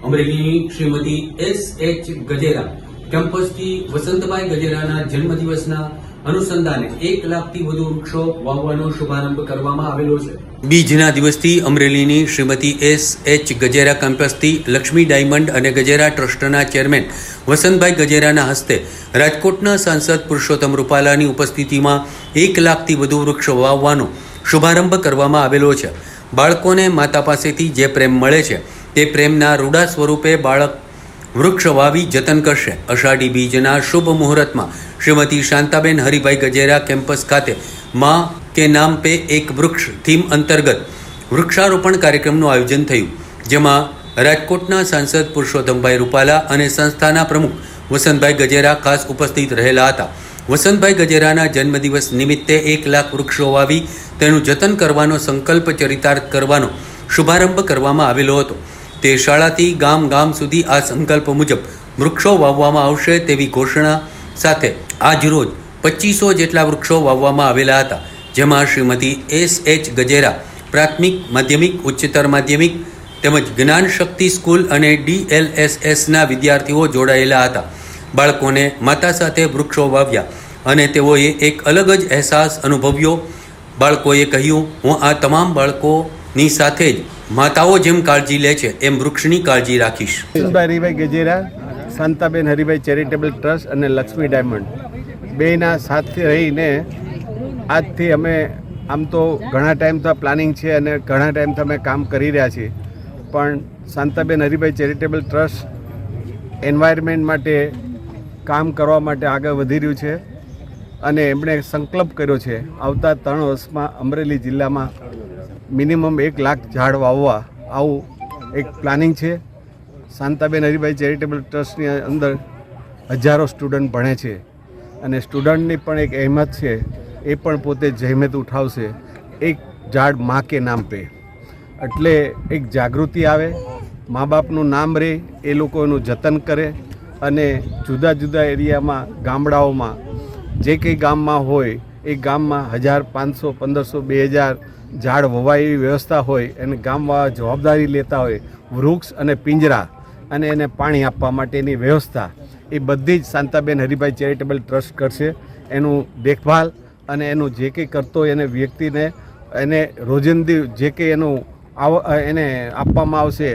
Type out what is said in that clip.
અમરેલીની Shrimati S.H. Gajera કેમ્પસથી Vasantbhai ગજેરાના જન્મદિવસના અનુસંધાને 1 લાખથી વધુ વૃક્ષો વાવવાનો શુભારંભ કરવામાં આવેલો છે. બીજના દિવસથી અમરેલીની શ્રીમતી S.H. ગજેરા કેમ્પસથી લક્ષ્મી ડાયમંડ અને ગજેરા ટ્રસ્ટના ચેરમેન વસંતભાઈ ગજેરાના હસ્તે રાજકોટના સાંસદ પુરુષોત્તમ રૂપાલાની ઉપસ્થિતિમાં 1 લાખથી વધુ વૃક્ષો વાવવાનો શુભારંભ કરવામાં આવેલો છે. બાળકોને માતા પાસેથી જે પ્રેમ મળે છે તે પ્રેમના રૂડા સ્વરૂપે બાળક વૃક્ષ વાવી જતન કરશે. અષાઢી બીજના શુભ મુહૂર્તમાં શ્રીમતી શાંતાબેન હરિભાઈ ગજેરા કેમ્પસ ખાતે માં કે નામ પે એક વૃક્ષ થીમ અંતર્ગત વૃક્ષારોપણ કાર્યક્રમનું આયોજન થયું, જેમાં રાજકોટના સાંસદ પુરુષોત્તમભાઈ રૂપાલા અને સંસ્થાના પ્રમુખ વસંતભાઈ ગજેરા ખાસ ઉપસ્થિત રહેલા હતા. વસંતભાઈ ગજેરાના જન્મદિવસ નિમિત્તે 1 લાખ વૃક્ષો વાવી તેનું જતન કરવાનો સંકલ્પ ચરિતાર્થ કરવાનો શુભારંભ કરવામાં આવેલો હતો. તે શાળાથી ગામ ગામ સુધી આ સંકલ્પ મુજબ વૃક્ષો વાવવામાં આવશે તેવી ઘોષણા સાથે આજરોજ 2500 જેટલા વૃક્ષો વાવવામાં આવેલા હતા, જેમાં શ્રીમતી S.H. ગજેરા પ્રાથમિક, માધ્યમિક, ઉચ્ચતર માધ્યમિક તેમજ જ્ઞાન શક્તિ સ્કૂલ અને DLSSના વિદ્યાર્થીઓ જોડાયેલા હતા. બાળકોને માતા સાથે વૃક્ષો વાવ્યા અને તેઓએ એક અલગ જ અહેસાસ અનુભવ્યો. બાળકોએ કહ્યું, હું આ તમામ બાળકોની સાથે જ માતાઓ જેમ કાળજી લે છે એમ વૃક્ષની કાળજી રાખીશ. હરિભાઈ ગજેરા, શાંતાબેન હરિભાઈ ચેરિટેબલ ટ્રસ્ટ અને લક્ષ્મી ડાયમંડ બેના સાથે રહીને આજથી અમે આમ તો ઘણા ટાઈમથી પ્લાનિંગ છે અને ઘણા ટાઈમથી અમે કામ કરી રહ્યા છીએ, પણ Shantaben Haribhai charitable trust environment માટે કામ કરવા માટે આગળ વધી રહ્યું છે અને એમણે સંકલ્પ કર્યો છે આવતા 3 વર્ષમાં અમરેલી જિલ્લામાં મિનિમમ 1 લાખ ઝાડ વાવવા, આવું એક પ્લાનિંગ છે. શાંતાબેન હરિભાઈ ચેરિટેબલ ટ્રસ્ટની અંદર હજારો સ્ટુડન્ટ ભણે છે અને સ્ટુડન્ટની પણ એક અહેમત છે, એ પણ પોતે જહેમત ઉઠાવશે એક ઝાડ માં કે નામ પે. એટલે એક જાગૃતિ આવે, મા બાપનું નામ રહે, એ લોકો એનું જતન કરે અને જુદા જુદા એરિયામાં, ગામડાઓમાં જે કંઈ ગામમાં હોય એ ગામમાં 1000, 500, 1500, 2000 ઝાડ વવાય એવી વ્યવસ્થા હોય અને ગામવાળા જવાબદારી લેતા હોય, વૃક્ષ અને પિંજરા અને એને પાણી આપવા માટેની વ્યવસ્થા એ બધી જ શાંતાબેન હરિભાઈ ચેરિટેબલ ટ્રસ્ટ કરશે. એનું દેખભાલ અને એનું જે કંઈ કરતો હોય એને વ્યક્તિને એને રોજિંદી જે કંઈ એનું એને આપવામાં આવશે